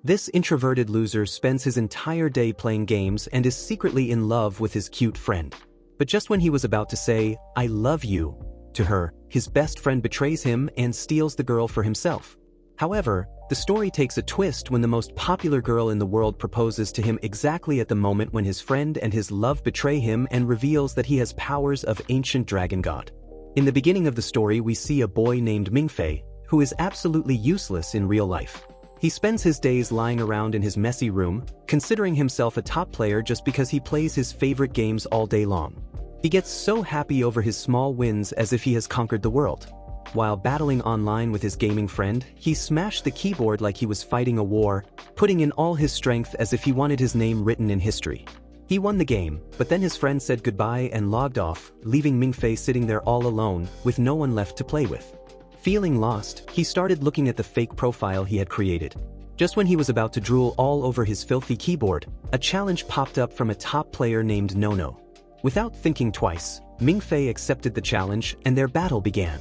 This introverted loser spends his entire day playing games and is secretly in love with his cute friend. But just when he was about to say, "I love you," to her, his best friend betrays him and steals the girl for himself. However, the story takes a twist when the most popular girl in the world proposes to him exactly at the moment when his friend and his love betray him and reveals that he has powers of ancient dragon god. In the beginning of the story, we see a boy named Mingfei, who is absolutely useless in real life. He spends his days lying around in his messy room, considering himself a top player just because he plays his favorite games all day long. He gets so happy over his small wins as if he has conquered the world. While battling online with his gaming friend, he smashed the keyboard like he was fighting a war, putting in all his strength as if he wanted his name written in history. He won the game, but then his friend said goodbye and logged off, leaving Mingfei sitting there all alone, with no one left to play with. Feeling lost, he started looking at the fake profile he had created. Just when he was about to drool all over his filthy keyboard, a challenge popped up from a top player named Nono. Without thinking twice, Mingfei accepted the challenge and their battle began.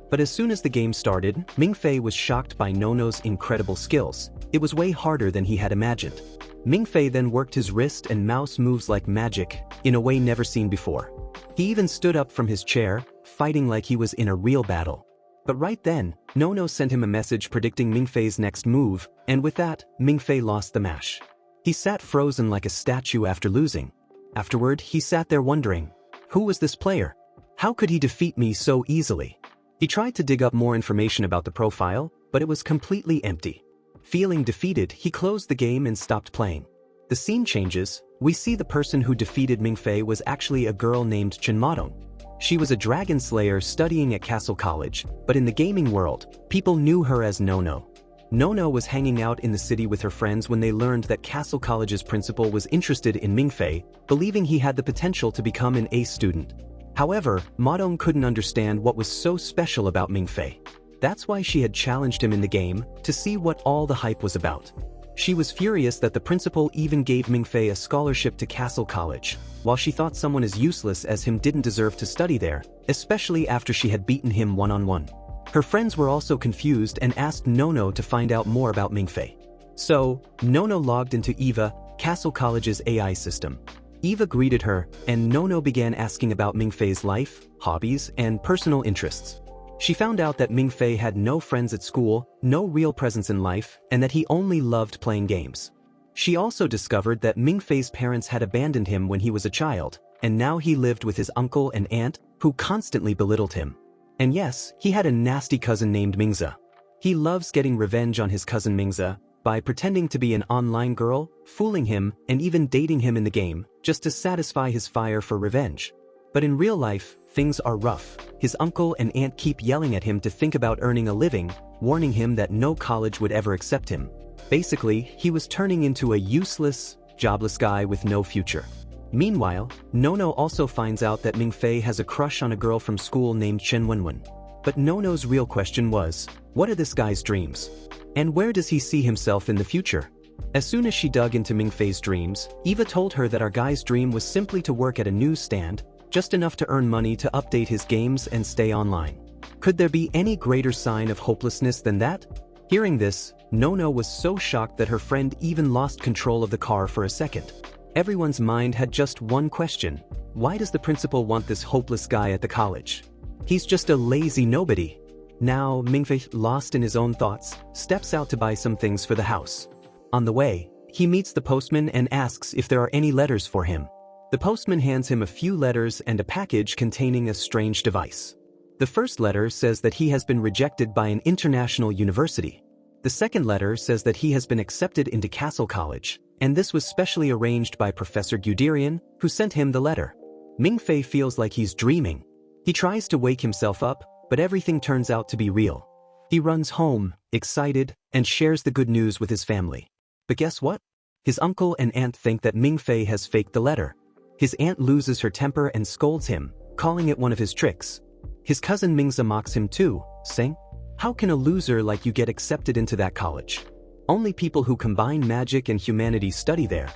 But as soon as the game started, Mingfei was shocked by Nono's incredible skills. It was way harder than he had imagined. Mingfei then worked his wrist and mouse moves like magic, in a way never seen before. He even stood up from his chair, fighting like he was in a real battle. But right then, Nono sent him a message predicting Mingfei's next move, and with that, Mingfei lost the match. He sat frozen like a statue after losing. Afterward, he sat there wondering, who was this player? How could he defeat me so easily? He tried to dig up more information about the profile, but it was completely empty. Feeling defeated, he closed the game and stopped playing. The scene changes. We see the person who defeated Mingfei was actually a girl named Chenmadong. She was a dragon slayer studying at Cassell College, but in the gaming world, people knew her as Nono. Nono was hanging out in the city with her friends when they learned that Cassell College's principal was interested in Mingfei, believing he had the potential to become an ace student. However, Madong couldn't understand what was so special about Mingfei. That's why she had challenged him in the game, to see what all the hype was about. She was furious that the principal even gave Mingfei a scholarship to Cassell College, while she thought someone as useless as him didn't deserve to study there, especially after she had beaten him one-on-one. Her friends were also confused and asked Nono to find out more about Mingfei. So, Nono logged into Eva, Cassell College's AI system. Eva greeted her, and Nono began asking about Mingfei's life, hobbies, and personal interests. She found out that Mingfei had no friends at school, no real presence in life, and that he only loved playing games. She also discovered that Mingfei's parents had abandoned him when he was a child, and now he lived with his uncle and aunt, who constantly belittled him. And yes, he had a nasty cousin named Mingze. He loves getting revenge on his cousin Mingze by pretending to be an online girl, fooling him, and even dating him in the game, just to satisfy his fire for revenge. But in real life, things are rough. His uncle and aunt keep yelling at him to think about earning a living, warning him that no college would ever accept him. Basically, he was turning into a useless, jobless guy with no future. Meanwhile, Nono also finds out that Mingfei has a crush on a girl from school named Chen Wenwen. But Nono's real question was, what are this guy's dreams? And where does he see himself in the future? As soon as she dug into Mingfei's dreams, Eva told her that our guy's dream was simply to work at a newsstand, just enough to earn money to update his games and stay online. Could there be any greater sign of hopelessness than that? Hearing this, Nono was so shocked that her friend even lost control of the car for a second. Everyone's mind had just one question. Why does the principal want this hopeless guy at the college? He's just a lazy nobody. Now, Mingfei, lost in his own thoughts, steps out to buy some things for the house. On the way, he meets the postman and asks if there are any letters for him. The postman hands him a few letters and a package containing a strange device. The first letter says that he has been rejected by an international university. The second letter says that he has been accepted into Cassell College, and this was specially arranged by Professor Guderian, who sent him the letter. Mingfei feels like he's dreaming. He tries to wake himself up, but everything turns out to be real. He runs home, excited, and shares the good news with his family. But guess what? His uncle and aunt think that Mingfei has faked the letter. His aunt loses her temper and scolds him, calling it one of his tricks. His cousin Mingze mocks him too, saying, "How can a loser like you get accepted into that college? Only people who combine magic and humanity study there."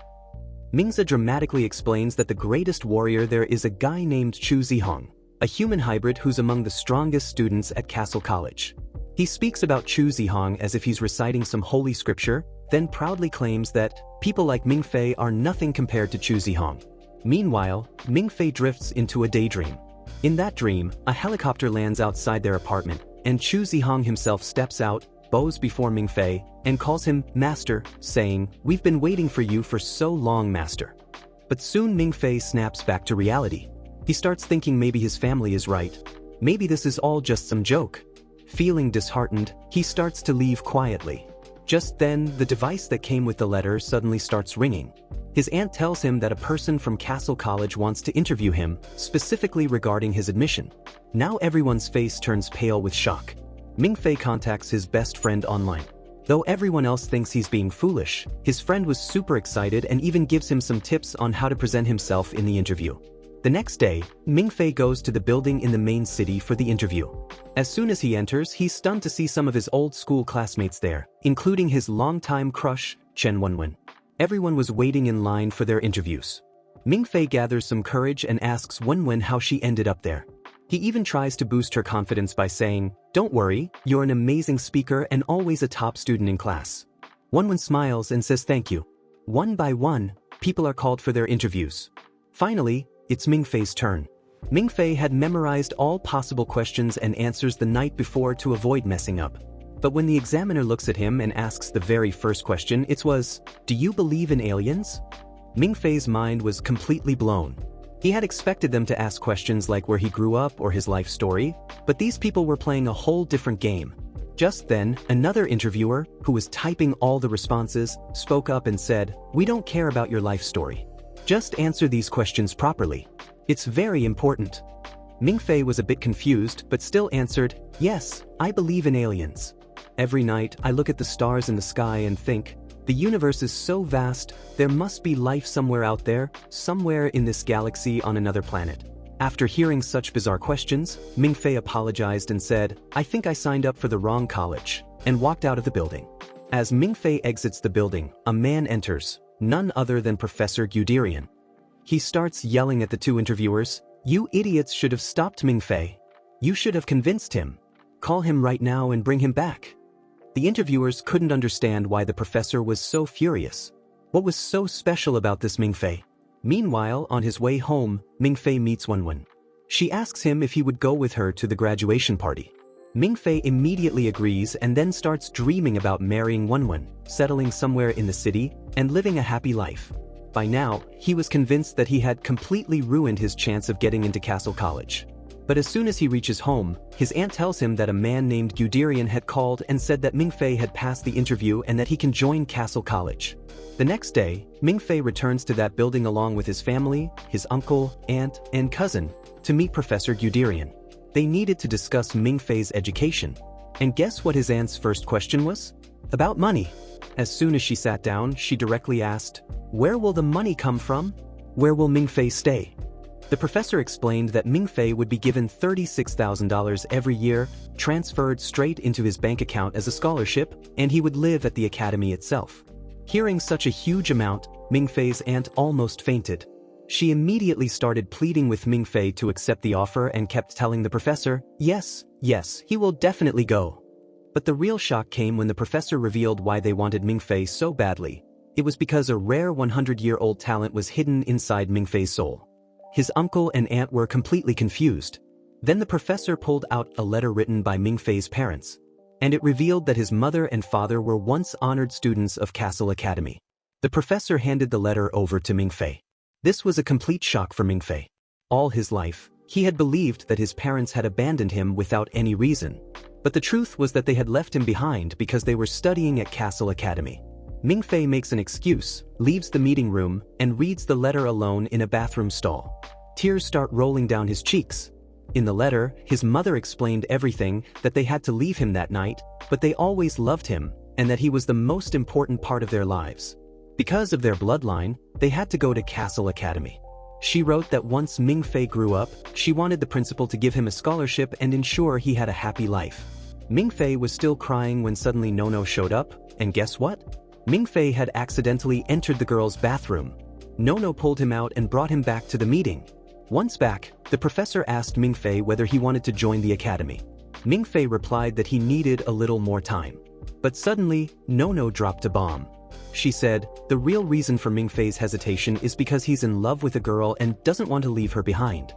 Mingze dramatically explains that the greatest warrior there is a guy named Chu Zihong, a human hybrid who's among the strongest students at Cassell College. He speaks about Chu Zihong as if he's reciting some holy scripture, then proudly claims that people like Mingfei are nothing compared to Chu Zihong. Meanwhile, Mingfei drifts into a daydream. In that dream, a helicopter lands outside their apartment, and Chu Zihong himself steps out, bows before Mingfei, and calls him Master, saying, "We've been waiting for you for so long, Master." But soon Mingfei snaps back to reality. He starts thinking maybe his family is right. Maybe this is all just some joke. Feeling disheartened, he starts to leave quietly. Just then, the device that came with the letter suddenly starts ringing. His aunt tells him that a person from Cassell College wants to interview him, specifically regarding his admission. Now everyone's face turns pale with shock. Mingfei contacts his best friend online. Though everyone else thinks he's being foolish, his friend was super excited and even gives him some tips on how to present himself in the interview. The next day, Mingfei goes to the building in the main city for the interview. As soon as he enters, he's stunned to see some of his old school classmates there, including his longtime crush, Chen Wenwen. Everyone was waiting in line for their interviews. Mingfei gathers some courage and asks Wenwen how she ended up there. He even tries to boost her confidence by saying, "Don't worry, you're an amazing speaker and always a top student in class." Wenwen smiles and says thank you. One by one, people are called for their interviews. Finally, it's Mingfei's turn. Mingfei had memorized all possible questions and answers the night before to avoid messing up. But when the examiner looks at him and asks the very first question, it was, "Do you believe in aliens?" Mingfei's mind was completely blown. He had expected them to ask questions like where he grew up or his life story, but these people were playing a whole different game. Just then, another interviewer, who was typing all the responses, spoke up and said, "We don't care about your life story. Just answer these questions properly. It's very important." Mingfei was a bit confused but still answered, "Yes, I believe in aliens. Every night I look at the stars in the sky and think, the universe is so vast, there must be life somewhere out there, somewhere in this galaxy on another planet." After hearing such bizarre questions, Mingfei apologized and said, "I think I signed up for the wrong college," and walked out of the building. As Mingfei exits the building, a man enters, none other than Professor Guderian. He starts yelling at the two interviewers, "You idiots should have stopped Mingfei. You should have convinced him. Call him right now and bring him back." The interviewers couldn't understand why the professor was so furious. What was so special about this Mingfei? Meanwhile, on his way home, Mingfei meets Wenwen. She asks him if he would go with her to the graduation party. Mingfei immediately agrees and then starts dreaming about marrying Wenwen, settling somewhere in the city, and living a happy life. By now, he was convinced that he had completely ruined his chance of getting into Cassell College. But as soon as he reaches home, his aunt tells him that a man named Guderian had called and said that Mingfei had passed the interview and that he can join Cassell College. The next day, Mingfei returns to that building along with his family, his uncle, aunt, and cousin, to meet Professor Guderian. They needed to discuss Mingfei's education. And guess what his aunt's first question was? About money. As soon as she sat down, she directly asked, "Where will the money come from? Where will Mingfei stay?" The professor explained that Mingfei would be given $36,000 every year, transferred straight into his bank account as a scholarship, and he would live at the academy itself. Hearing such a huge amount, Mingfei's aunt almost fainted. She immediately started pleading with Mingfei to accept the offer and kept telling the professor, yes, he will definitely go. But the real shock came when the professor revealed why they wanted Mingfei so badly. It was because a rare 100-year-old talent was hidden inside Mingfei's soul. His uncle and aunt were completely confused. Then the professor pulled out a letter written by Mingfei's parents, and it revealed that his mother and father were once honored students of Cassell Academy. The professor handed the letter over to Mingfei. This was a complete shock for Mingfei. All his life, he had believed that his parents had abandoned him without any reason. But the truth was that they had left him behind because they were studying at Cassell Academy. Mingfei makes an excuse, leaves the meeting room, and reads the letter alone in a bathroom stall. Tears start rolling down his cheeks. In the letter, his mother explained everything, that they had to leave him that night, but they always loved him, and that he was the most important part of their lives. Because of their bloodline, they had to go to Cassell Academy. She wrote that once Mingfei grew up, she wanted the principal to give him a scholarship and ensure he had a happy life. Mingfei was still crying when suddenly Nono showed up, and guess what? Mingfei had accidentally entered the girls' bathroom. Nono pulled him out and brought him back to the meeting. Once back, the professor asked Mingfei whether he wanted to join the academy. Mingfei replied that he needed a little more time. But suddenly, Nono dropped a bomb. She said, the real reason for Mingfei's hesitation is because he's in love with a girl and doesn't want to leave her behind.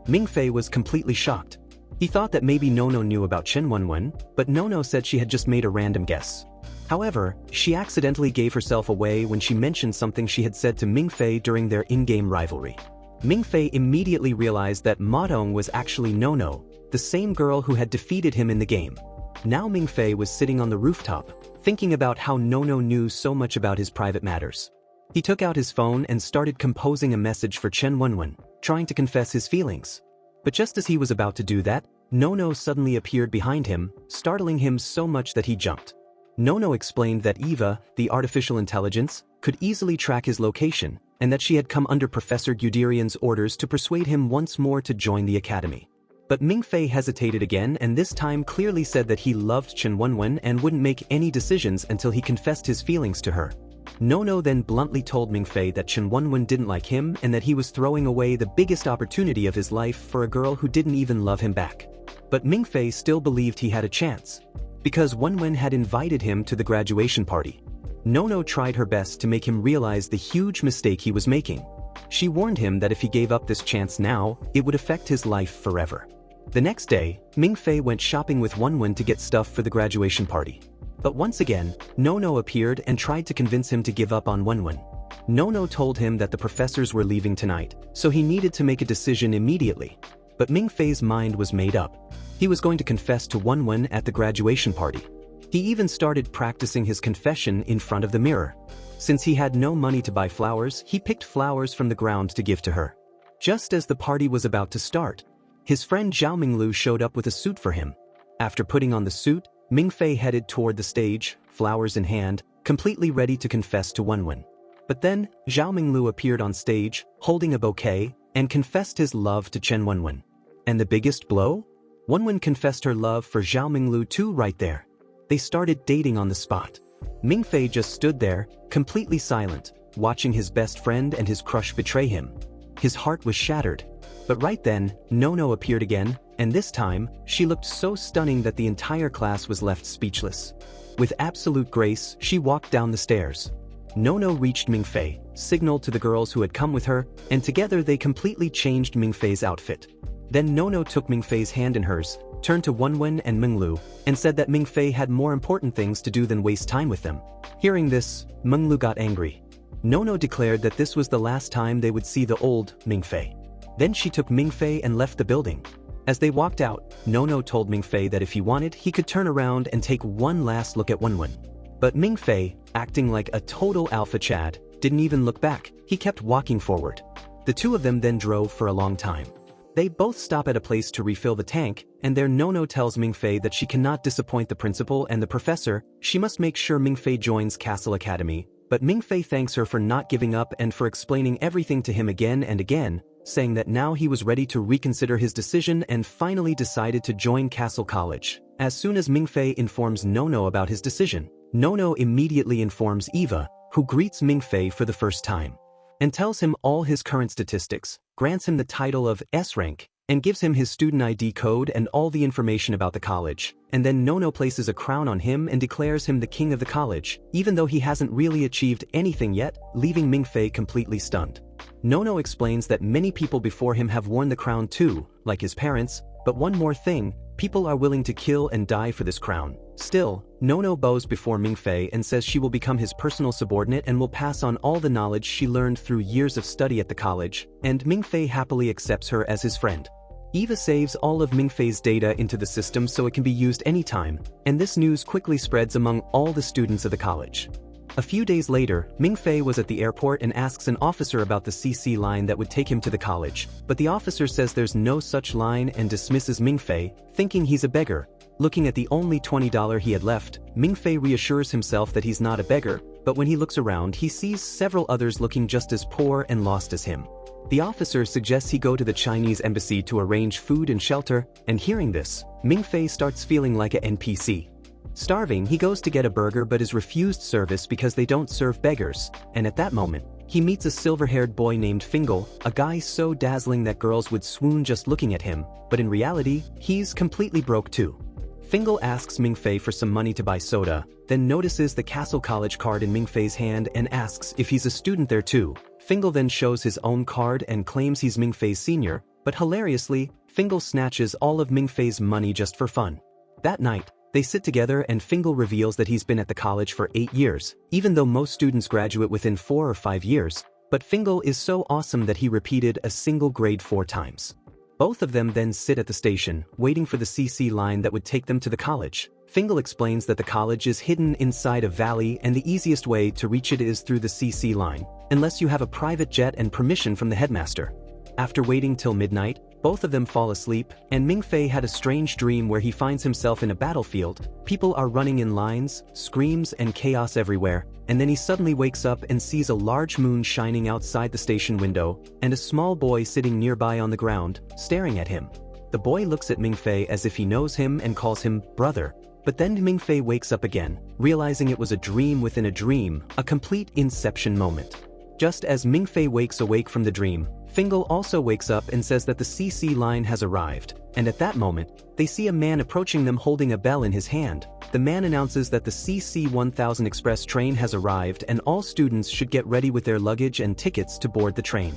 Mingfei was completely shocked. He thought that maybe Nono knew about Chen Wenwen, but Nono said she had just made a random guess. However, she accidentally gave herself away when she mentioned something she had said to Mingfei during their in-game rivalry. Mingfei immediately realized that Madong was actually Nono, the same girl who had defeated him in the game. Now Mingfei was sitting on the rooftop, thinking about how Nono knew so much about his private matters. He took out his phone and started composing a message for Chen Wenwen, trying to confess his feelings. But just as he was about to do that, Nono suddenly appeared behind him, startling him so much that he jumped. Nono explained that Eva, the artificial intelligence, could easily track his location, and that she had come under Professor Guderian's orders to persuade him once more to join the academy. But Mingfei hesitated again and this time clearly said that he loved Chen Wenwen and wouldn't make any decisions until he confessed his feelings to her. Nono then bluntly told Mingfei that Chen Wenwen didn't like him and that he was throwing away the biggest opportunity of his life for a girl who didn't even love him back. But Mingfei still believed he had a chance, because Wenwen had invited him to the graduation party. Nono tried her best to make him realize the huge mistake he was making. She warned him that if he gave up this chance now, it would affect his life forever. The next day, Mingfei went shopping with Wenwen to get stuff for the graduation party. But once again, Nono appeared and tried to convince him to give up on Wenwen. Nono told him that the professors were leaving tonight, so he needed to make a decision immediately. But Mingfei's mind was made up. He was going to confess to Wenwen at the graduation party. He even started practicing his confession in front of the mirror. Since he had no money to buy flowers, he picked flowers from the ground to give to her. Just as the party was about to start, his friend Zhao Minglu showed up with a suit for him. After putting on the suit, Mingfei headed toward the stage, flowers in hand, completely ready to confess to Wenwen. But then, Zhao Minglu appeared on stage, holding a bouquet, and confessed his love to Chen Wenwen. And the biggest blow? Wenwen confessed her love for Zhao Minglu too right there. They started dating on the spot. Mingfei just stood there, completely silent, watching his best friend and his crush betray him. His heart was shattered. But right then, Nono appeared again, and this time, she looked so stunning that the entire class was left speechless. With absolute grace, she walked down the stairs. Nono reached Mingfei, signaled to the girls who had come with her, and together they completely changed Mingfei's outfit. Then Nono took Mingfei's hand in hers, turned to Wenwen and Minglu, and said that Mingfei had more important things to do than waste time with them. Hearing this, Minglu got angry. Nono declared that this was the last time they would see the old Mingfei. Then she took Mingfei and left the building. As they walked out, Nono told Mingfei that if he wanted, he could turn around and take one last look at Wenwen. But Mingfei, acting like a total alpha Chad, didn't even look back. He kept walking forward. The two of them then drove for a long time. They both stop at a place to refill the tank, and there Nono tells Mingfei that she cannot disappoint the principal and the professor. She must make sure Mingfei joins Cassell Academy. But Mingfei thanks her for not giving up and for explaining everything to him again and again, saying that now he was ready to reconsider his decision and finally decided to join Cassell College. As soon as Mingfei informs Nono about his decision, Nono immediately informs Eva, who greets Mingfei for the first time, and tells him all his current statistics, grants him the title of S rank, and gives him his student ID code and all the information about the college. And then Nono places a crown on him and declares him the king of the college, even though he hasn't really achieved anything yet, leaving Mingfei completely stunned. Nono explains that many people before him have worn the crown too, like his parents, but one more thing, people are willing to kill and die for this crown. Still, Nono bows before Mingfei and says she will become his personal subordinate and will pass on all the knowledge she learned through years of study at the college, and Mingfei happily accepts her as his friend. Eva saves all of Mingfei's data into the system so it can be used anytime, and this news quickly spreads among all the students of the college. A few days later, Mingfei was at the airport and asks an officer about the CC line that would take him to the college, but the officer says there's no such line and dismisses Mingfei, thinking he's a beggar. Looking at the only $20 he had left, Mingfei reassures himself that he's not a beggar, but when he looks around he sees several others looking just as poor and lost as him. The officer suggests he go to the Chinese embassy to arrange food and shelter, and hearing this, Mingfei starts feeling like a NPC. Starving, he goes to get a burger but is refused service because they don't serve beggars, and at that moment, he meets a silver-haired boy named Fingal, a guy so dazzling that girls would swoon just looking at him, but in reality, he's completely broke too. Fingal asks Mingfei for some money to buy soda, then notices the Cassell College card in Mingfei's hand and asks if he's a student there too. Fingal then shows his own card and claims he's Mingfei's senior, but hilariously, Fingal snatches all of Mingfei's money just for fun. That night, they sit together and Fingal reveals that he's been at the college for 8 years, even though most students graduate within 4 or 5 years, but Fingal is so awesome that he repeated a single grade 4 times. Both of them then sit at the station, waiting for the CC line that would take them to the college. Fingal explains that the college is hidden inside a valley and the easiest way to reach it is through the CC line, unless you have a private jet and permission from the headmaster. After waiting till midnight, both of them fall asleep, and Mingfei had a strange dream where he finds himself in a battlefield. People are running in lines, screams and chaos everywhere, and then he suddenly wakes up and sees a large moon shining outside the station window, and a small boy sitting nearby on the ground, staring at him. The boy looks at Mingfei as if he knows him and calls him brother, but then Mingfei wakes up again, realizing it was a dream within a dream, a complete inception moment. Just as Mingfei wakes awake from the dream, Fingal also wakes up and says that the CC line has arrived, and at that moment, they see a man approaching them holding a bell in his hand. The man announces that the CC 1000 express train has arrived and all students should get ready with their luggage and tickets to board the train.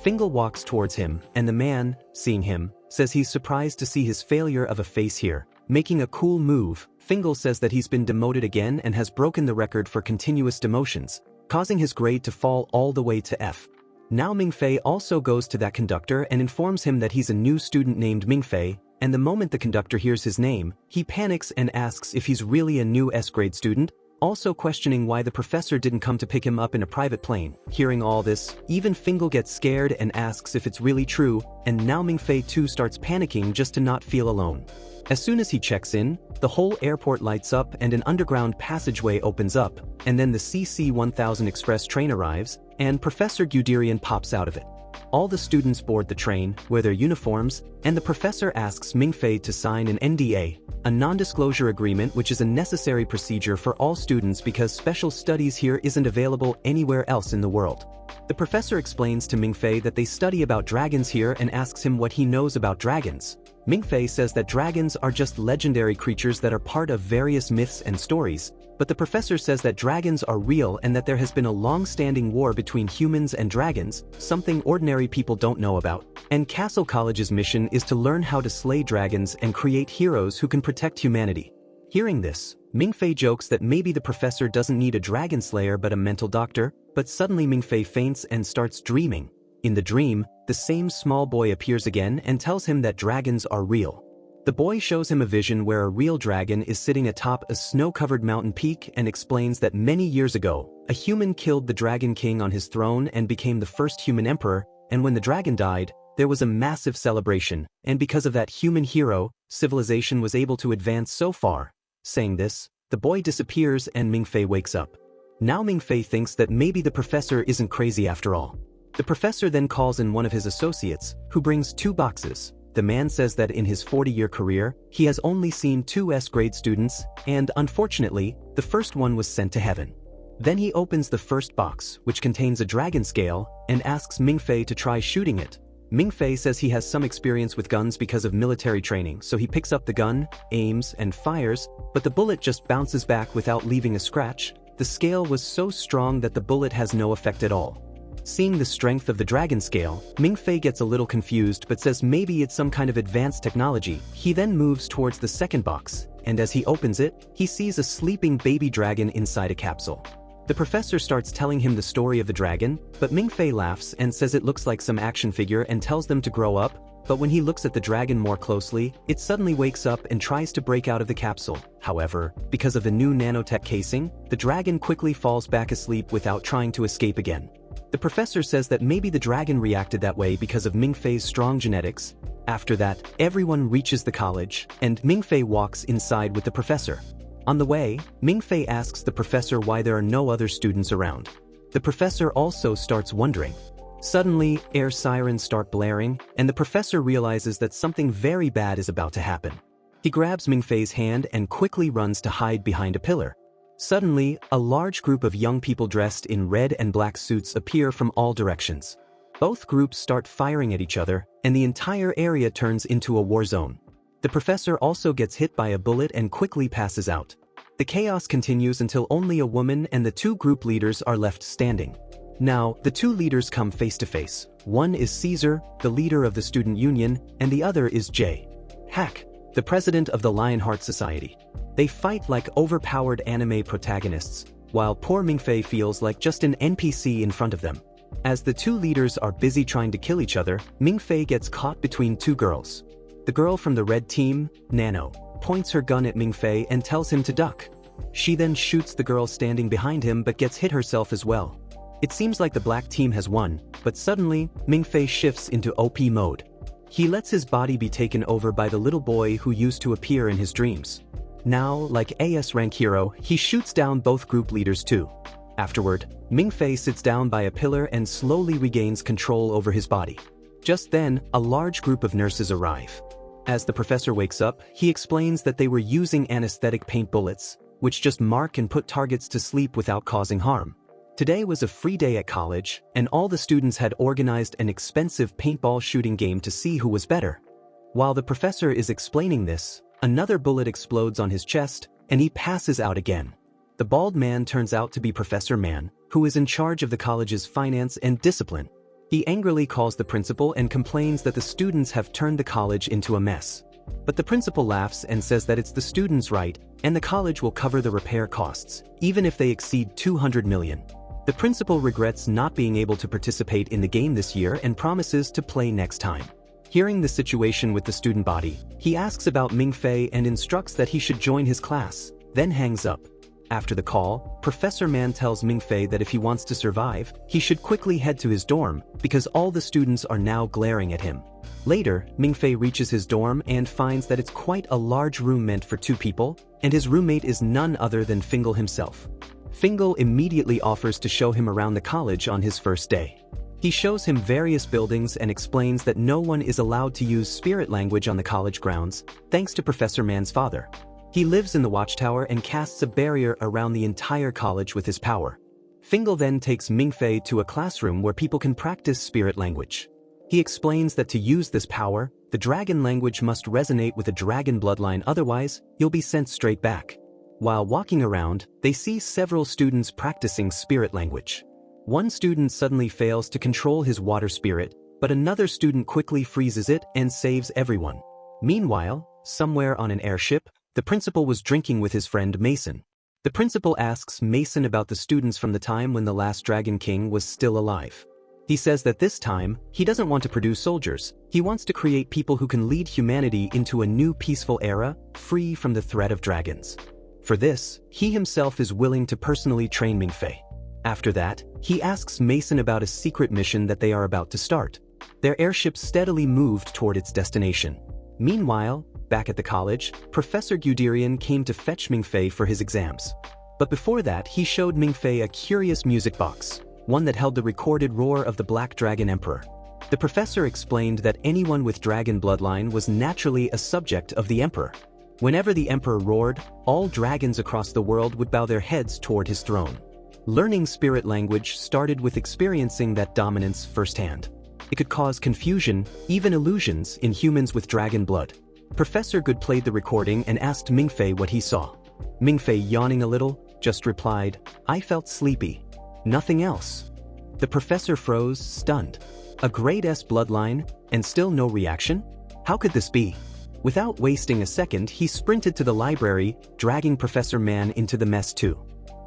Fingal walks towards him, and the man, seeing him, says he's surprised to see his failure of a face here. Making a cool move, Fingal says that he's been demoted again and has broken the record for continuous demotions, causing his grade to fall all the way to F. Now Mingfei also goes to that conductor and informs him that he's a new student named Mingfei, and the moment the conductor hears his name, he panics and asks if he's really a new S-grade student, also questioning why the professor didn't come to pick him up in a private plane. Hearing all this, even Fingal gets scared and asks if it's really true, and now Mingfei too starts panicking just to not feel alone. As soon as he checks in, the whole airport lights up and an underground passageway opens up, and then the CC 1000 express train arrives, and Professor Guderian pops out of it. All the students board the train, wear their uniforms, and the professor asks Mingfei to sign an NDA, a non-disclosure agreement which is a necessary procedure for all students because special studies here isn't available anywhere else in the world. The professor explains to Mingfei that they study about dragons here and asks him what he knows about dragons. Mingfei says that dragons are just legendary creatures that are part of various myths and stories, but the professor says that dragons are real and that there has been a long-standing war between humans and dragons, something ordinary people don't know about. And Cassell College's mission is to learn how to slay dragons and create heroes who can protect humanity. Hearing this, Mingfei jokes that maybe the professor doesn't need a dragon slayer but a mental doctor, but suddenly Mingfei faints and starts dreaming. In the dream, the same small boy appears again and tells him that dragons are real. The boy shows him a vision where a real dragon is sitting atop a snow-covered mountain peak and explains that many years ago, a human killed the Dragon King on his throne and became the first human emperor, and when the dragon died, there was a massive celebration, and because of that human hero, civilization was able to advance so far. Saying this, the boy disappears and Mingfei wakes up. Now Mingfei thinks that maybe the professor isn't crazy after all. The professor then calls in one of his associates, who brings 2 boxes. The man says that in his 40-year career, he has only seen 2 S-grade students, and unfortunately, the first one was sent to heaven. Then he opens the first box, which contains a dragon scale, and asks Mingfei to try shooting it. Mingfei says he has some experience with guns because of military training, so he picks up the gun, aims, and fires, but the bullet just bounces back without leaving a scratch. The scale was so strong that the bullet has no effect at all. Seeing the strength of the dragon scale, Mingfei gets a little confused but says maybe it's some kind of advanced technology. He then moves towards the second box, and as he opens it, he sees a sleeping baby dragon inside a capsule. The professor starts telling him the story of the dragon, but Mingfei laughs and says it looks like some action figure and tells them to grow up, but when he looks at the dragon more closely, it suddenly wakes up and tries to break out of the capsule. However, because of the new nanotech casing, the dragon quickly falls back asleep without trying to escape again. The professor says that maybe the dragon reacted that way because of Mingfei's strong genetics. After that, everyone reaches the college, and Mingfei walks inside with the professor. On the way, Mingfei asks the professor why there are no other students around. The professor also starts wondering. Suddenly, air sirens start blaring, and the professor realizes that something very bad is about to happen. He grabs Mingfei's hand and quickly runs to hide behind a pillar. Suddenly, a large group of young people dressed in red and black suits appear from all directions. Both groups start firing at each other, and the entire area turns into a war zone. The professor also gets hit by a bullet and quickly passes out. The chaos continues until only a woman and the two group leaders are left standing. Now, the two leaders come face to face. One is Caesar, the leader of the student union, and the other is Jay Hack, the president of the Lionheart Society. They fight like overpowered anime protagonists, while poor Mingfei feels like just an NPC in front of them. As the two leaders are busy trying to kill each other, Mingfei gets caught between two girls. The girl from the red team, Nano, points her gun at Mingfei and tells him to duck. She then shoots the girl standing behind him but gets hit herself as well. It seems like the black team has won, but suddenly, Mingfei shifts into OP mode. He lets his body be taken over by the little boy who used to appear in his dreams. Now, like AS rank hero, he shoots down both group leaders too. Afterward, Mingfei sits down by a pillar and slowly regains control over his body. Just then, a large group of nurses arrive. As the professor wakes up, he explains that they were using anesthetic paint bullets, which just mark and put targets to sleep without causing harm. Today was a free day at college, and all the students had organized an expensive paintball shooting game to see who was better. While the professor is explaining this, another bullet explodes on his chest, and he passes out again. The bald man turns out to be Professor Man, who is in charge of the college's finance and discipline. He angrily calls the principal and complains that the students have turned the college into a mess. But the principal laughs and says that it's the students' right, and the college will cover the repair costs, even if they exceed 200 million. The principal regrets not being able to participate in the game this year and promises to play next time. Hearing the situation with the student body, he asks about Mingfei and instructs that he should join his class, then hangs up. After the call, Professor Man tells Mingfei that if he wants to survive, he should quickly head to his dorm because all the students are now glaring at him. Later, Mingfei reaches his dorm and finds that it's quite a large room meant for two people, and his roommate is none other than Fingal himself. Fingal immediately offers to show him around the college on his first day. He shows him various buildings and explains that no one is allowed to use spirit language on the college grounds, thanks to Professor Man's father. He lives in the watchtower and casts a barrier around the entire college with his power. Fingal then takes Mingfei to a classroom where people can practice spirit language. He explains that to use this power, the dragon language must resonate with a dragon bloodline, otherwise, you'll be sent straight back. While walking around, they see several students practicing spirit language. One student suddenly fails to control his water spirit, but another student quickly freezes it and saves everyone. Meanwhile, somewhere on an airship, the principal was drinking with his friend Mason. The principal asks Mason about the students from the time when the last Dragon King was still alive. He says that this time, he doesn't want to produce soldiers, he wants to create people who can lead humanity into a new peaceful era, free from the threat of dragons. For this, he himself is willing to personally train Mingfei. After that, he asks Mason about a secret mission that they are about to start. Their airship steadily moved toward its destination. Meanwhile, back at the college, Professor Guderian came to fetch Mingfei for his exams. But before that, he showed Mingfei a curious music box, one that held the recorded roar of the Black Dragon Emperor. The professor explained that anyone with dragon bloodline was naturally a subject of the Emperor. Whenever the Emperor roared, all dragons across the world would bow their heads toward his throne. Learning spirit language started with experiencing that dominance firsthand. It could cause confusion, even illusions, in humans with dragon blood. Professor Good played the recording and asked Mingfei what he saw. Mingfei, yawning a little, just replied, "I felt sleepy. Nothing else." The professor froze, stunned. A grade S bloodline, and still no reaction? How could this be? Without wasting a second, he sprinted to the library, dragging Professor Man into the mess too.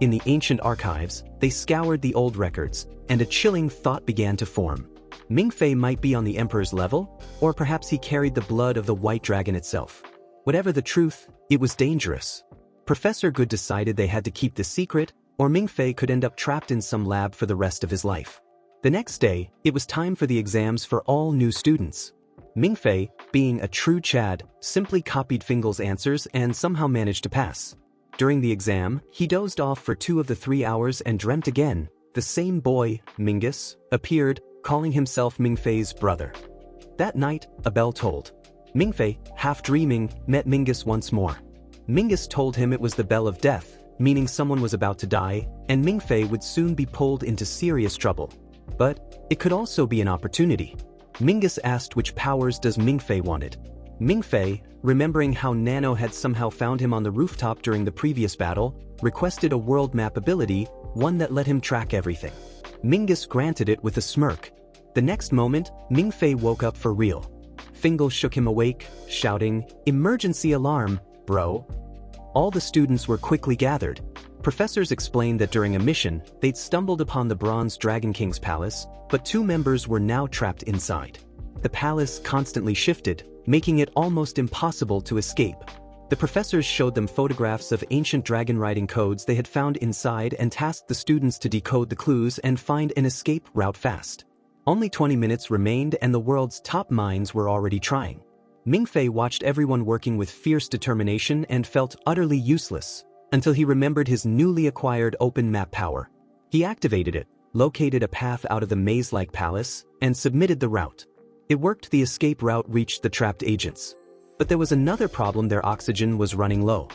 In the ancient archives, they scoured the old records, and a chilling thought began to form. Mingfei might be on the Emperor's level, or perhaps he carried the blood of the White Dragon itself. Whatever the truth, it was dangerous. Professor Good decided they had to keep the secret, or Mingfei could end up trapped in some lab for the rest of his life. The next day, it was time for the exams for all new students. Mingfei, being a true Chad, simply copied Fingal's answers and somehow managed to pass. During the exam, he dozed off for 2 of the 3 hours and dreamt again. The same boy, Mingus, appeared, calling himself Mingfei's brother. That night, a bell tolled. Mingfei, half dreaming, met Mingus once more. Mingus told him it was the bell of death, meaning someone was about to die, and Mingfei would soon be pulled into serious trouble. But it could also be an opportunity. Mingus asked which powers does Mingfei wanted. Mingfei, remembering how Nano had somehow found him on the rooftop during the previous battle, requested a world map ability, one that let him track everything. Mingus granted it with a smirk. The next moment, Mingfei woke up for real. Fingal shook him awake, shouting, "Emergency alarm, bro." All the students were quickly gathered. Professors explained that during a mission, they'd stumbled upon the Bronze Dragon King's palace, but 2 members were now trapped inside. The palace constantly shifted, making it almost impossible to escape. The professors showed them photographs of ancient dragon riding codes they had found inside and tasked the students to decode the clues and find an escape route fast. Only 20 minutes remained and the world's top minds were already trying. Mingfei watched everyone working with fierce determination and felt utterly useless, until he remembered his newly acquired open map power. He activated it, located a path out of the maze-like palace, and submitted the route. It worked. The escape route reached the trapped agents. But there was another problem: their oxygen was running low.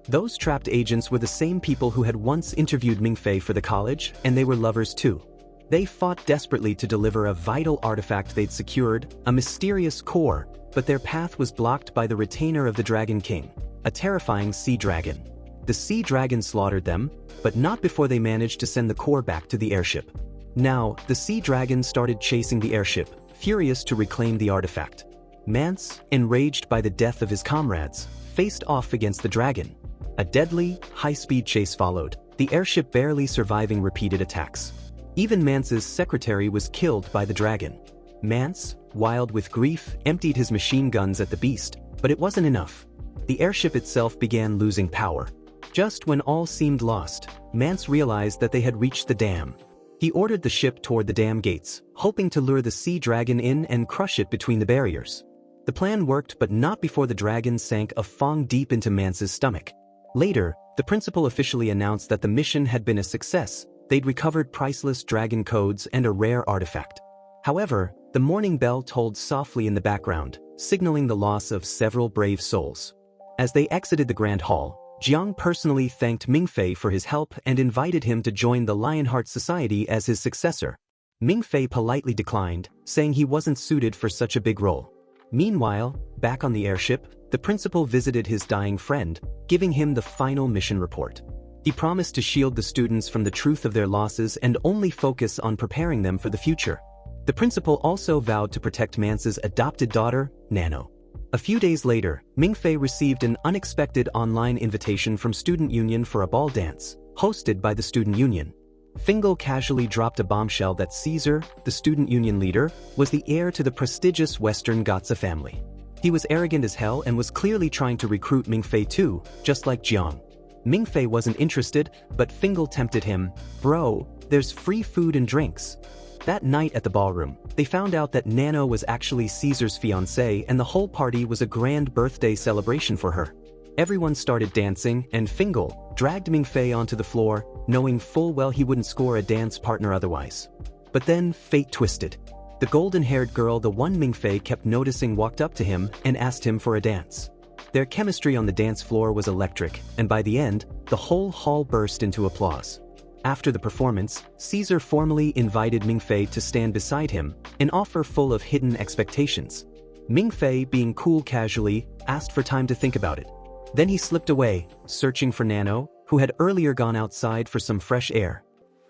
Those trapped agents were the same people who had once interviewed Mingfei for the college, and they were lovers too. They fought desperately to deliver a vital artifact they'd secured, a mysterious core, but their path was blocked by the retainer of the Dragon King, a terrifying sea dragon. The sea dragon slaughtered them, but not before they managed to send the core back to the airship. Now, the sea dragon started chasing the airship, furious to reclaim the artifact. Mance, enraged by the death of his comrades, faced off against the dragon. A deadly, high-speed chase followed, the airship barely surviving repeated attacks. Even Mance's secretary was killed by the dragon. Mance, wild with grief, emptied his machine guns at the beast, but it wasn't enough. The airship itself began losing power. Just when all seemed lost, Mance realized that they had reached the dam. He ordered the ship toward the dam gates, hoping to lure the sea dragon in and crush it between the barriers. The plan worked, but not before the dragon sank a fong deep into Mance's stomach. Later, the principal officially announced that the mission had been a success. They'd recovered priceless dragon codes and a rare artifact. However, the morning bell tolled softly in the background, signaling the loss of several brave souls. As they exited the Grand Hall, Jiang personally thanked Mingfei for his help and invited him to join the Lionheart Society as his successor. Mingfei politely declined, saying he wasn't suited for such a big role. Meanwhile, back on the airship, the principal visited his dying friend, giving him the final mission report. He promised to shield the students from the truth of their losses and only focus on preparing them for the future. The principal also vowed to protect Mance's adopted daughter, Nano. A few days later, Mingfei received an unexpected online invitation from Student Union for a ball dance, hosted by the Student Union. Fingal casually dropped a bombshell that Caesar, the Student Union leader, was the heir to the prestigious Western Gotza family. He was arrogant as hell and was clearly trying to recruit Mingfei too, just like Jiang. Mingfei wasn't interested, but Fingal tempted him. "Bro, there's free food and drinks." That night at the ballroom, they found out that Nano was actually Caesar's fiancée and the whole party was a grand birthday celebration for her. Everyone started dancing and Fingal dragged Mingfei onto the floor, knowing full well he wouldn't score a dance partner otherwise. But then fate twisted. The golden-haired girl the one Mingfei kept noticing walked up to him and asked him for a dance. Their chemistry on the dance floor was electric, and by the end, the whole hall burst into applause. After the performance, Caesar formally invited Mingfei to stand beside him, an offer full of hidden expectations. Mingfei, being cool casually, asked for time to think about it. Then he slipped away, searching for Nano, who had earlier gone outside for some fresh air.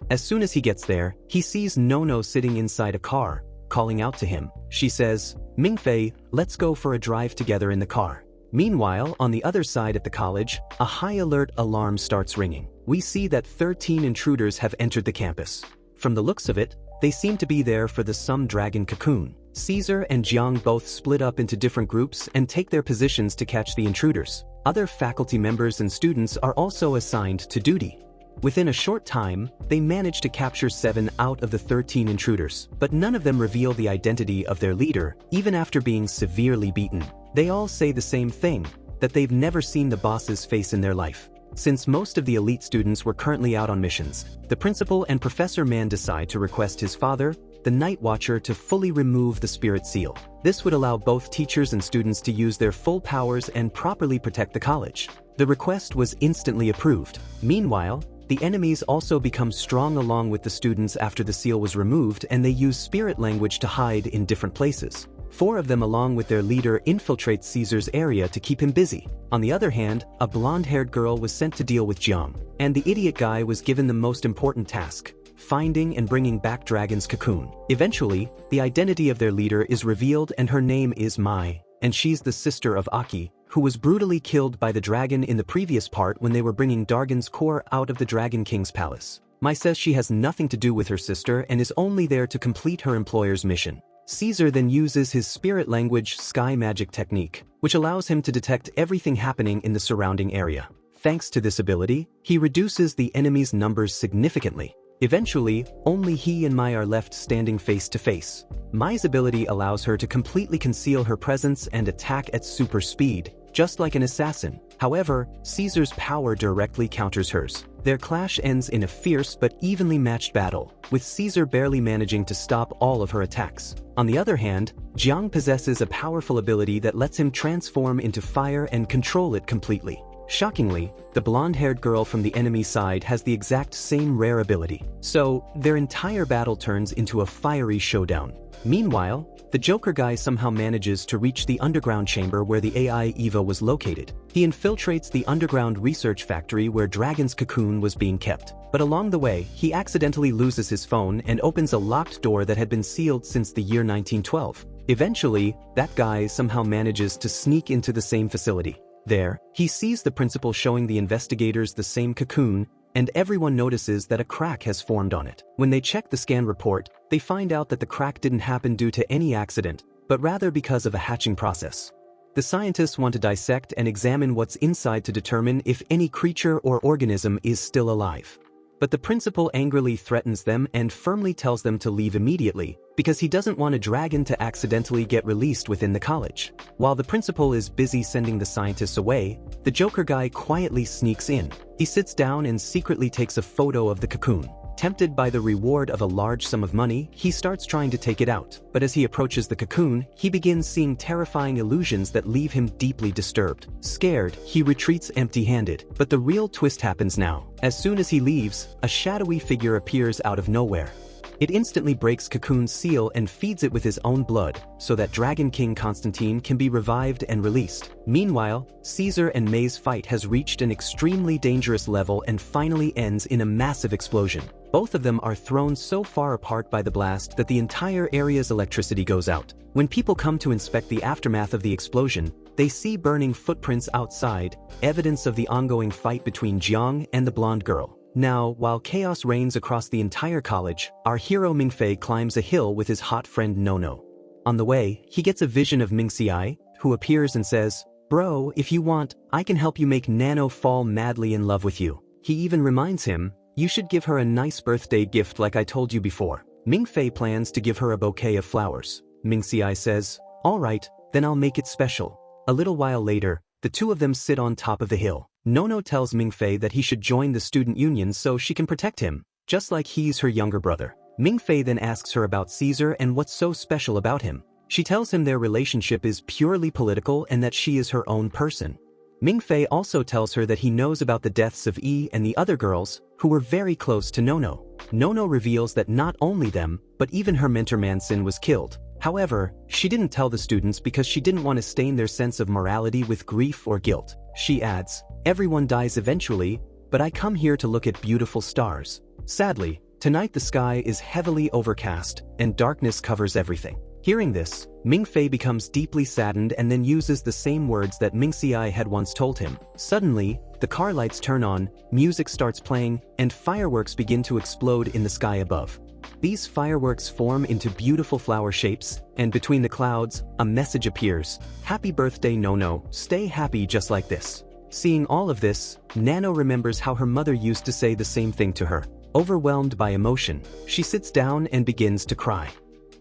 As soon as he gets there, he sees Nono sitting inside a car, calling out to him. She says, "Mingfei, let's go for a drive together in the car." Meanwhile, on the other side at the college, a high-alert alarm starts ringing. We see that 13 intruders have entered the campus. From the looks of it, they seem to be there for the Some Dragon Cocoon. Caesar and Jiang both split up into different groups and take their positions to catch the intruders. Other faculty members and students are also assigned to duty. Within a short time, they manage to capture 7 out of the 13 intruders, but none of them reveal the identity of their leader, even after being severely beaten. They all say the same thing, that they've never seen the boss's face in their life. Since most of the elite students were currently out on missions, the principal and Professor Man decide to request his father, the Night Watcher, to fully remove the spirit seal. This would allow both teachers and students to use their full powers and properly protect the college. The request was instantly approved. Meanwhile, the enemies also become strong along with the students after the seal was removed, and they use spirit language to hide in different places. 4 of them along with their leader infiltrate Caesar's area to keep him busy. On the other hand, a blonde-haired girl was sent to deal with Jiang, and the idiot guy was given the most important task: finding and bringing back Dragon's cocoon. Eventually, the identity of their leader is revealed, and her name is Mai, and she's the sister of Aki, who was brutally killed by the dragon in the previous part when they were bringing Dargon's core out of the Dragon King's palace. Mai says she has nothing to do with her sister and is only there to complete her employer's mission. Caesar then uses his spirit language sky magic technique, which allows him to detect everything happening in the surrounding area. Thanks to this ability, he reduces the enemy's numbers significantly. Eventually, only he and Mai are left standing face to face. Mai's ability allows her to completely conceal her presence and attack at super speed, just like an assassin. However, Caesar's power directly counters hers. Their clash ends in a fierce but evenly matched battle, with Caesar barely managing to stop all of her attacks. On the other hand, Jiang possesses a powerful ability that lets him transform into fire and control it completely. Shockingly, the blonde-haired girl from the enemy side has the exact same rare ability, so their entire battle turns into a fiery showdown. Meanwhile, the Joker guy somehow manages to reach the underground chamber where the AI Eva was located. He infiltrates the underground research factory where Dragon's cocoon was being kept. But along the way, he accidentally loses his phone and opens a locked door that had been sealed since the year 1912. Eventually, that guy somehow manages to sneak into the same facility. There, he sees the principal showing the investigators the same cocoon, and everyone notices that a crack has formed on it. When they check the scan report, they find out that the crack didn't happen due to any accident, but rather because of a hatching process. The scientists want to dissect and examine what's inside to determine if any creature or organism is still alive. But the principal angrily threatens them and firmly tells them to leave immediately, because he doesn't want a dragon to accidentally get released within the college. While the principal is busy sending the scientists away, the Joker guy quietly sneaks in. He sits down and secretly takes a photo of the cocoon. Tempted by the reward of a large sum of money, he starts trying to take it out. But as he approaches the cocoon, he begins seeing terrifying illusions that leave him deeply disturbed. Scared, he retreats empty-handed. But the real twist happens now. As soon as he leaves, a shadowy figure appears out of nowhere. It instantly breaks Cocoon's seal and feeds it with his own blood, so that Dragon King Constantine can be revived and released. Meanwhile, Caesar and May's fight has reached an extremely dangerous level and finally ends in a massive explosion. Both of them are thrown so far apart by the blast that the entire area's electricity goes out. When people come to inspect the aftermath of the explosion, they see burning footprints outside, evidence of the ongoing fight between Jiang and the blonde girl. Now, while chaos reigns across the entire college, our hero Mingfei climbs a hill with his hot friend Nono. On the way, he gets a vision of Mingfei, who appears and says, "Bro, if you want, I can help you make Nano fall madly in love with you." He even reminds him, "You should give her a nice birthday gift like I told you before." Mingfei plans to give her a bouquet of flowers. Mingfei says, "Alright, then I'll make it special." A little while later, the two of them sit on top of the hill. Nono tells Mingfei that he should join the student union so she can protect him, just like he's her younger brother. Mingfei then asks her about Caesar and what's so special about him. She tells him their relationship is purely political and that she is her own person. Mingfei also tells her that he knows about the deaths of E and the other girls, who were very close to Nono. Nono reveals that not only them, but even her mentor Manson was killed. However, she didn't tell the students because she didn't want to stain their sense of morality with grief or guilt. She adds, "Everyone dies eventually, but I come here to look at beautiful stars." Sadly, tonight the sky is heavily overcast, and darkness covers everything. Hearing this, Mingfei becomes deeply saddened and then uses the same words that Mingfei had once told him. Suddenly, the car lights turn on, music starts playing, and fireworks begin to explode in the sky above. These fireworks form into beautiful flower shapes, and between the clouds, a message appears. "Happy birthday, Nono, stay happy just like this." Seeing all of this, Nano remembers how her mother used to say the same thing to her. Overwhelmed by emotion, she sits down and begins to cry.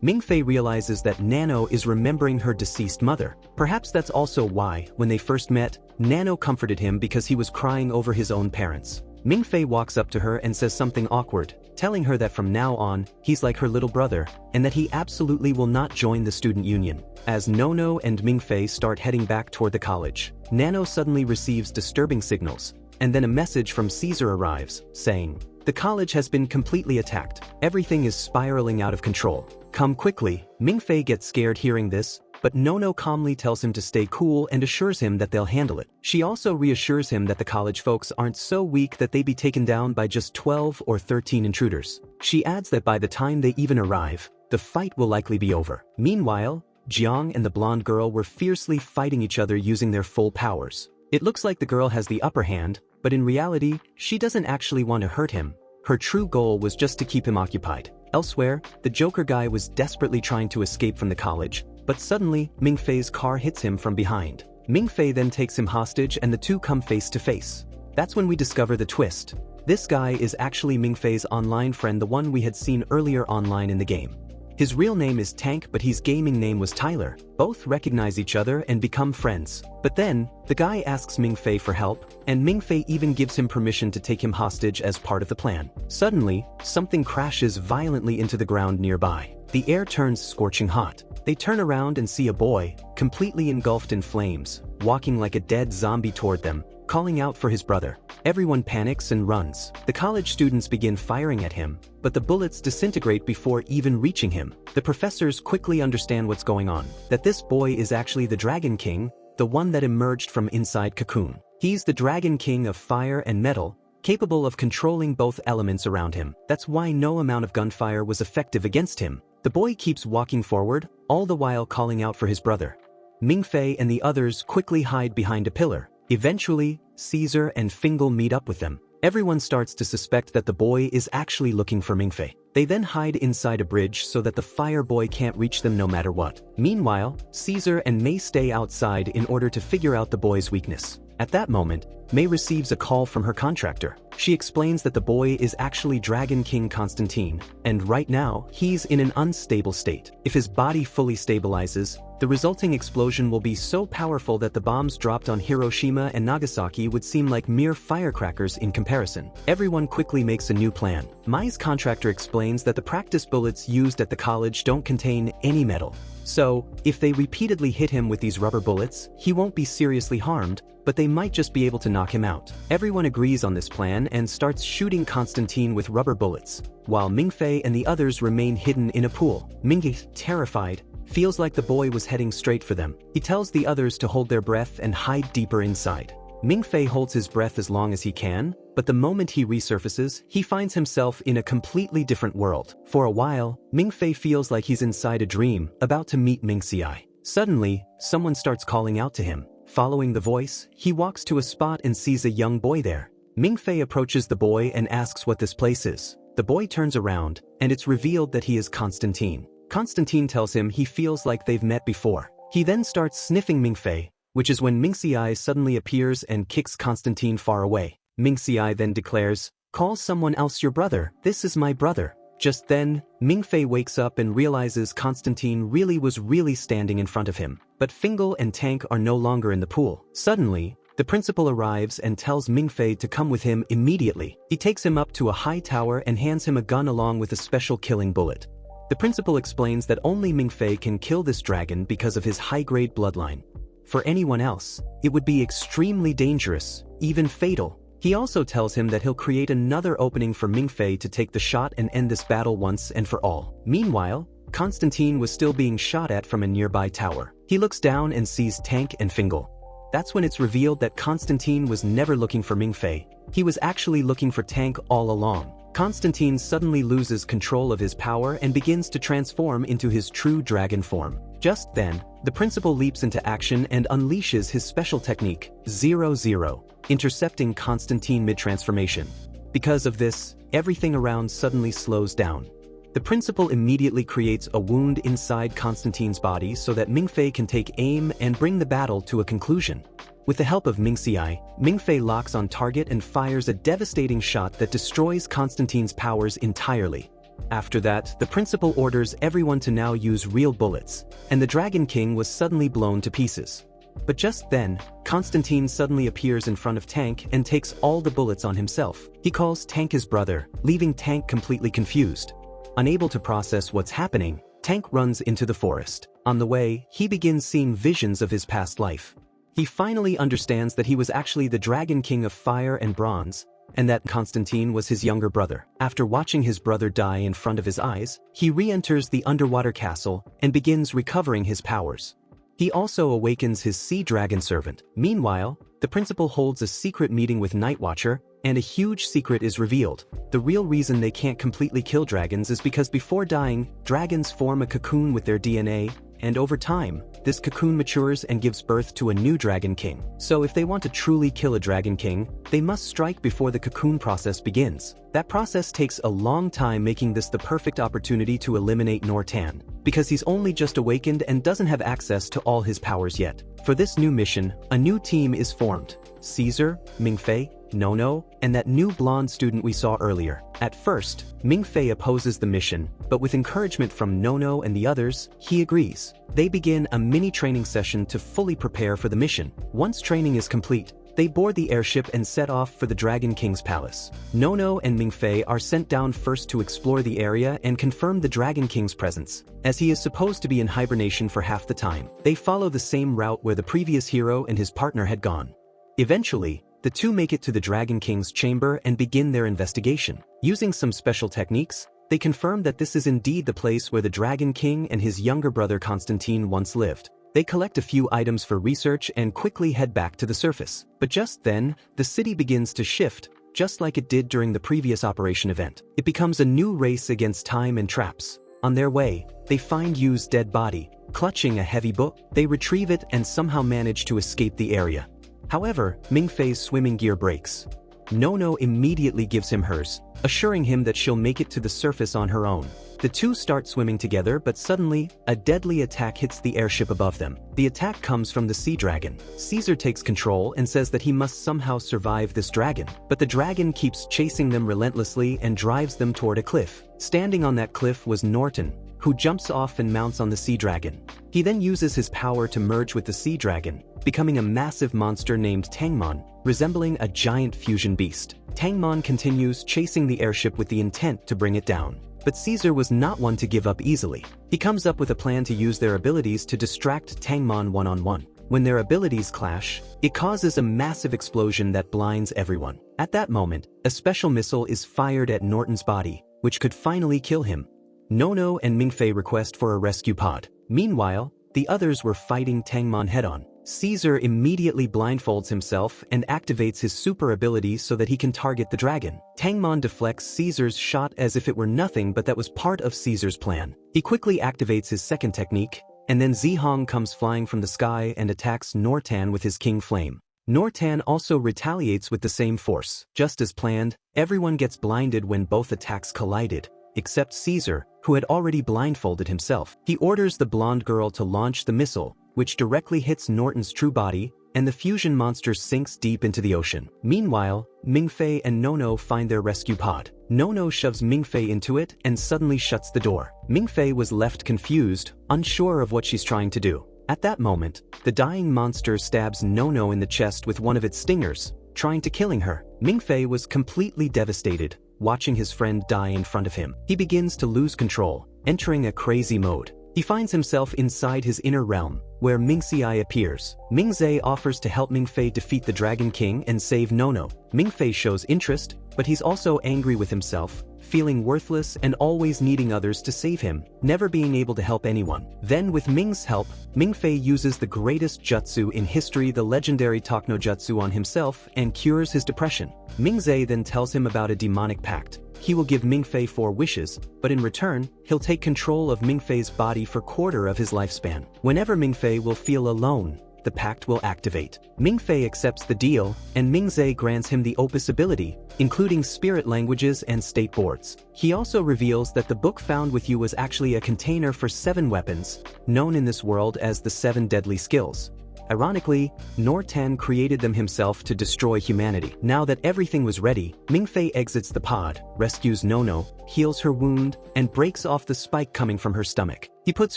Mingfei realizes that Nano is remembering her deceased mother. Perhaps that's also why, when they first met, Nano comforted him because he was crying over his own parents. Mingfei walks up to her and says something awkward, telling her that from now on, he's like her little brother, and that he absolutely will not join the student union. As Nono and Mingfei start heading back toward the college, Nano suddenly receives disturbing signals, and then a message from Caesar arrives, saying, "The college has been completely attacked. Everything is spiraling out of control. Come quickly." Mingfei gets scared hearing this, but Nono calmly tells him to stay cool and assures him that they'll handle it. She also reassures him that the college folks aren't so weak that they'd be taken down by just 12 or 13 intruders. She adds that by the time they even arrive, the fight will likely be over. Meanwhile, Jiang and the blonde girl were fiercely fighting each other using their full powers. It looks like the girl has the upper hand, but in reality, she doesn't actually want to hurt him. Her true goal was just to keep him occupied. Elsewhere, the Joker guy was desperately trying to escape from the college, but suddenly, Mingfei's car hits him from behind. Mingfei then takes him hostage and the two come face to face. That's when we discover the twist. This guy is actually Mingfei's online friend, the one we had seen earlier online in the game. His real name is Tank, but his gaming name was Tyler. Both recognize each other and become friends. But then, the guy asks Mingfei for help, and Mingfei even gives him permission to take him hostage as part of the plan. Suddenly, something crashes violently into the ground nearby. The air turns scorching hot. They turn around and see a boy, completely engulfed in flames, walking like a dead zombie toward them, calling out for his brother. Everyone panics and runs. The college students begin firing at him, but the bullets disintegrate before even reaching him. The professors quickly understand what's going on, that this boy is actually the Dragon King, the one that emerged from inside Cocoon. He's the Dragon King of fire and metal, capable of controlling both elements around him. That's why no amount of gunfire was effective against him. The boy keeps walking forward, all the while calling out for his brother. Mingfei and the others quickly hide behind a pillar. Eventually, Caesar and Fingal meet up with them. Everyone starts to suspect that the boy is actually looking for Mingfei. They then hide inside a bridge so that the fire boy can't reach them no matter what. Meanwhile, Caesar and May stay outside in order to figure out the boy's weakness. At that moment, May receives a call from her contractor. She explains that the boy is actually Dragon King Constantine, and right now, he's in an unstable state. If his body fully stabilizes, the resulting explosion will be so powerful that the bombs dropped on Hiroshima and Nagasaki would seem like mere firecrackers in comparison. Everyone quickly makes a new plan. Mai's contractor explains that the practice bullets used at the college don't contain any metal. So, if they repeatedly hit him with these rubber bullets, he won't be seriously harmed, but they might just be able to knock him out. Everyone agrees on this plan and starts shooting Constantine with rubber bullets, while Mingfei and the others remain hidden in a pool. Mingfei, terrified, feels like the boy was heading straight for them. He tells the others to hold their breath and hide deeper inside. Mingfei holds his breath as long as he can, but the moment he resurfaces, he finds himself in a completely different world. For a while, Mingfei feels like he's inside a dream, about to meet Mingxiai. Suddenly, someone starts calling out to him. Following the voice, he walks to a spot and sees a young boy there. Mingfei approaches the boy and asks what this place is. The boy turns around, and it's revealed that he is Constantine. Constantine tells him he feels like they've met before. He then starts sniffing Mingfei, which is when Mingxiai suddenly appears and kicks Constantine far away. Mingxiai then declares, "Call someone else your brother, this is my brother." Just then, Mingfei wakes up and realizes Constantine was really standing in front of him. But Fingal and Tank are no longer in the pool. Suddenly, the principal arrives and tells Mingfei to come with him immediately. He takes him up to a high tower and hands him a gun along with a special killing bullet. The principal explains that only Mingfei can kill this dragon because of his high-grade bloodline. For anyone else, it would be extremely dangerous, even fatal. He also tells him that he'll create another opening for Mingfei to take the shot and end this battle once and for all. Meanwhile, Constantine was still being shot at from a nearby tower. He looks down and sees Tank and Fingal. That's when it's revealed that Constantine was never looking for Mingfei. He was actually looking for Tank all along. Constantine suddenly loses control of his power and begins to transform into his true dragon form. Just then, the principal leaps into action and unleashes his special technique, 0-0, intercepting Constantine mid-transformation. Because of this, everything around suddenly slows down. The principal immediately creates a wound inside Constantine's body so that Mingfei can take aim and bring the battle to a conclusion. With the help of Mingxiai, Mingfei locks on target and fires a devastating shot that destroys Constantine's powers entirely. After that, the principal orders everyone to now use real bullets, and the Dragon King was suddenly blown to pieces. But just then, Constantine suddenly appears in front of Tank and takes all the bullets on himself. He calls Tank his brother, leaving Tank completely confused. Unable to process what's happening, Tank runs into the forest. On the way, he begins seeing visions of his past life. He finally understands that he was actually the Dragon King of Fire and Bronze, and that Constantine was his younger brother. After watching his brother die in front of his eyes, he re-enters the underwater castle and begins recovering his powers. He also awakens his sea dragon servant. Meanwhile, the principal holds a secret meeting with Nightwatcher, and a huge secret is revealed. The real reason they can't completely kill dragons is because before dying, dragons form a cocoon with their DNA, and over time, this cocoon matures and gives birth to a new Dragon King. So if they want to truly kill a Dragon King, they must strike before the cocoon process begins. That process takes a long time, making this the perfect opportunity to eliminate Norton, because he's only just awakened and doesn't have access to all his powers yet. For this new mission, a new team is formed: Caesar, Mingfei, Nono, and that new blonde student we saw earlier. At first, Mingfei opposes the mission, but with encouragement from Nono and the others, he agrees. They begin a mini training session to fully prepare for the mission. Once training is complete, they board the airship and set off for the Dragon King's palace. Nono and Mingfei are sent down first to explore the area and confirm the Dragon King's presence, as he is supposed to be in hibernation for half the time. They follow the same route where the previous hero and his partner had gone. Eventually, the two make it to the Dragon King's chamber and begin their investigation. Using some special techniques, they confirm that this is indeed the place where the Dragon King and his younger brother Constantine once lived. They collect a few items for research and quickly head back to the surface. But just then, the city begins to shift, just like it did during the previous operation event. It becomes a new race against time and traps. On their way, they find Yu's dead body. Clutching a heavy book, they retrieve it and somehow manage to escape the area. However, Mingfei's swimming gear breaks. Nono immediately gives him hers, assuring him that she'll make it to the surface on her own. The two start swimming together, but suddenly, a deadly attack hits the airship above them. The attack comes from the sea dragon. Caesar takes control and says that he must somehow survive this dragon, but the dragon keeps chasing them relentlessly and drives them toward a cliff. Standing on that cliff was Norton, who jumps off and mounts on the sea dragon. He then uses his power to merge with the sea dragon, becoming a massive monster named Tangmon, resembling a giant fusion beast. Tangmon continues chasing the airship with the intent to bring it down. But Caesar was not one to give up easily. He comes up with a plan to use their abilities to distract Tangmon one-on-one. When their abilities clash, it causes a massive explosion that blinds everyone. At that moment, a special missile is fired at Norton's body, which could finally kill him. Nono and Mingfei request for a rescue pod. Meanwhile, the others were fighting Tangmon head-on. Caesar immediately blindfolds himself and activates his super ability so that he can target the dragon. Tangmon deflects Caesar's shot as if it were nothing, but that was part of Caesar's plan. He quickly activates his second technique, and then Zihong comes flying from the sky and attacks Norton with his King Flame. Norton also retaliates with the same force. Just as planned, everyone gets blinded when both attacks collided, except Caesar, who had already blindfolded himself. He orders the blonde girl to launch the missile, which directly hits Norton's true body, and the fusion monster sinks deep into the ocean. Meanwhile, Mingfei and Nono find their rescue pod. Nono shoves Mingfei into it and suddenly shuts the door. Mingfei was left confused, unsure of what she's trying to do. At that moment, the dying monster stabs Nono in the chest with one of its stingers, trying to killing her. Mingfei was completely devastated, watching his friend die in front of him. He begins to lose control, entering a crazy mode. He finds himself inside his inner realm, where Mingfei appears. Mingfei offers to help Mingfei defeat the Dragon King and save Nono. Mingfei shows interest, but he's also angry with himself, feeling worthless and always needing others to save him, never being able to help anyone. Then with Ming's help, Mingfei uses the greatest jutsu in history, the legendary Tokno Jutsu, on himself and cures his depression. Mingfei then tells him about a demonic pact. He will give Mingfei 4 wishes, but in return, he'll take control of Mingfei's body for quarter of his lifespan. Whenever Mingfei will feel alone, the pact will activate. Mingfei accepts the deal, and Mingfei grants him the Opus ability, including spirit languages and state boards. He also reveals that the book found with you was actually a container for 7 weapons, known in this world as the 7 deadly skills. Ironically, Norton created them himself to destroy humanity. Now that everything was ready, Mingfei exits the pod, rescues Nono, heals her wound, and breaks off the spike coming from her stomach. He puts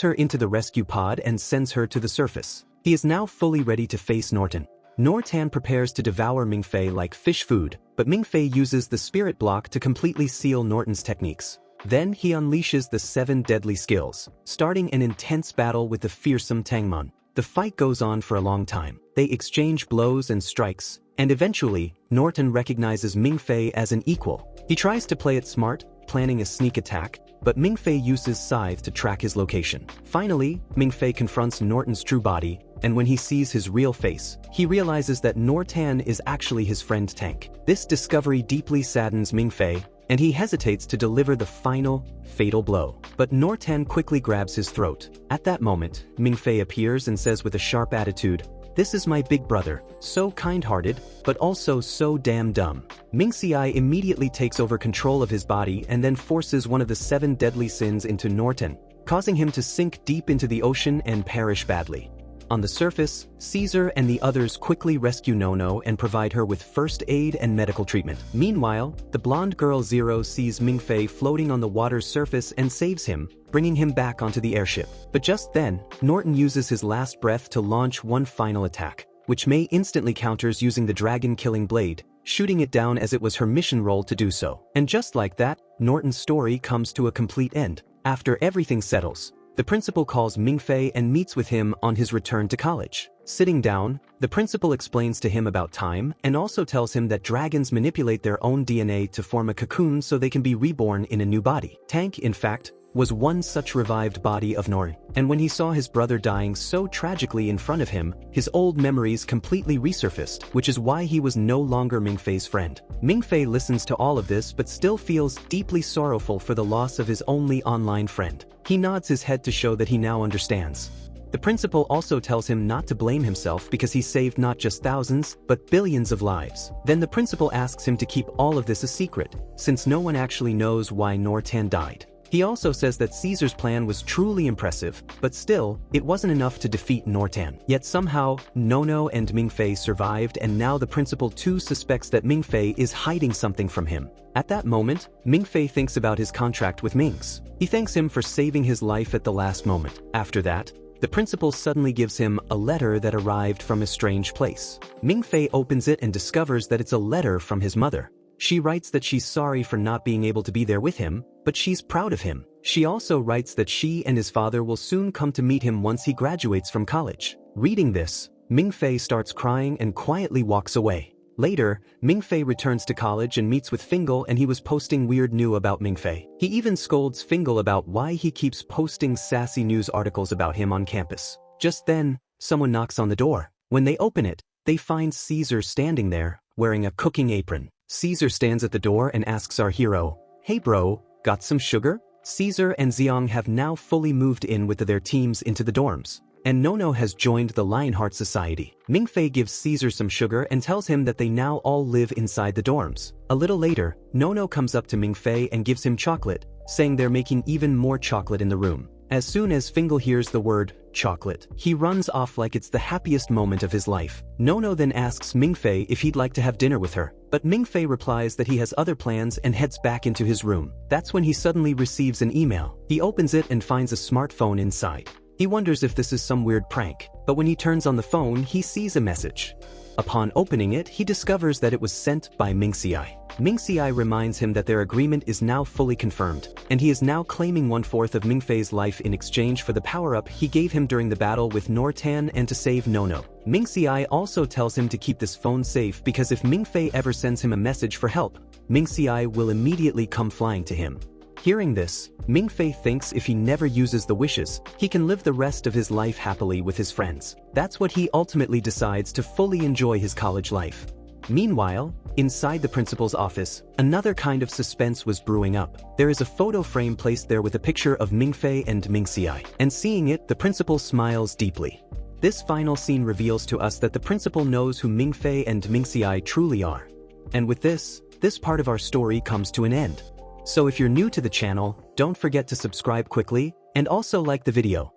her into the rescue pod and sends her to the surface. He is now fully ready to face Norton. Norton prepares to devour Mingfei like fish food, but Mingfei uses the spirit block to completely seal Norton's techniques. Then he unleashes the 7 deadly skills, starting an intense battle with the fearsome Tangmon. The fight goes on for a long time. They exchange blows and strikes, and eventually, Norton recognizes Mingfei as an equal. He tries to play it smart, planning a sneak attack, but Mingfei uses Scythe to track his location. Finally, Mingfei confronts Norton's true body, and when he sees his real face, he realizes that Norton is actually his friend Tank. This discovery deeply saddens Mingfei, and he hesitates to deliver the final, fatal blow. But Norton quickly grabs his throat. At that moment, Mingfei appears and says with a sharp attitude, "This is my big brother, so kind-hearted, but also so damn dumb." Mingfei immediately takes over control of his body and then forces one of the 7 deadly sins into Norton, causing him to sink deep into the ocean and perish badly. On the surface, Caesar and the others quickly rescue Nono and provide her with first aid and medical treatment. Meanwhile, the blonde girl Zero sees Mingfei floating on the water's surface and saves him, bringing him back onto the airship. But just then, Norton uses his last breath to launch one final attack, which Mei instantly counters using the dragon-killing blade, shooting it down as it was her mission role to do so. And just like that, Norton's story comes to a complete end. After everything settles, the principal calls Mingfei and meets with him on his return to college. Sitting down, the principal explains to him about time and also tells him that dragons manipulate their own DNA to form a cocoon so they can be reborn in a new body. Tank, in fact, was one such revived body of Norton. And when he saw his brother dying so tragically in front of him, his old memories completely resurfaced, which is why he was no longer Mingfei's friend. Mingfei listens to all of this but still feels deeply sorrowful for the loss of his only online friend. He nods his head to show that he now understands. The principal also tells him not to blame himself because he saved not just thousands, but billions of lives. Then the principal asks him to keep all of this a secret, since no one actually knows why Norton died. He also says that Caesar's plan was truly impressive, but still, it wasn't enough to defeat Norton. Yet somehow, Nono and Mingfei survived, and now the principal too suspects that Mingfei is hiding something from him. At that moment, Mingfei thinks about his contract with Ming's. He thanks him for saving his life at the last moment. After that, the principal suddenly gives him a letter that arrived from a strange place. Mingfei opens it and discovers that it's a letter from his mother. She writes that she's sorry for not being able to be there with him, but she's proud of him. She also writes that she and his father will soon come to meet him once he graduates from college. Reading this, Mingfei starts crying and quietly walks away. Later, Mingfei returns to college and meets with Fingal, and he was posting weird news about Mingfei. He even scolds Fingal about why he keeps posting sassy news articles about him on campus. Just then, someone knocks on the door. When they open it, they find Caesar standing there, wearing a cooking apron. Caesar stands at the door and asks our hero, "Hey bro, got some sugar?" Caesar and Xiang have now fully moved in with their teams into the dorms, and Nono has joined the Lionheart Society. Mingfei gives Caesar some sugar and tells him that they now all live inside the dorms. A little later, Nono comes up to Mingfei and gives him chocolate, saying they're making even more chocolate in the room. As soon as Fingal hears the word chocolate, he runs off like it's the happiest moment of his life. Nono then asks Mingfei if he'd like to have dinner with her, but Mingfei replies that he has other plans and heads back into his room. That's when he suddenly receives an email. He opens it and finds a smartphone inside. He wonders if this is some weird prank, but when he turns on the phone, he sees a message. Upon opening it, he discovers that it was sent by Mingfei. Mingfei reminds him that their agreement is now fully confirmed, and he is now claiming 1/4 of Mingfei's life in exchange for the power-up he gave him during the battle with Norton and to save Nono. Mingfei also tells him to keep this phone safe because if Mingfei ever sends him a message for help, Mingfei will immediately come flying to him. Hearing this, Mingfei thinks if he never uses the wishes, he can live the rest of his life happily with his friends. That's what he ultimately decides to fully enjoy his college life. Meanwhile, inside the principal's office, another kind of suspense was brewing up. There is a photo frame placed there with a picture of Mingfei and Mingfei, and seeing it, the principal smiles deeply. This final scene reveals to us that the principal knows who Mingfei and Mingfei truly are. And with this part of our story comes to an end. So if you're new to the channel, don't forget to subscribe quickly, and also like the video.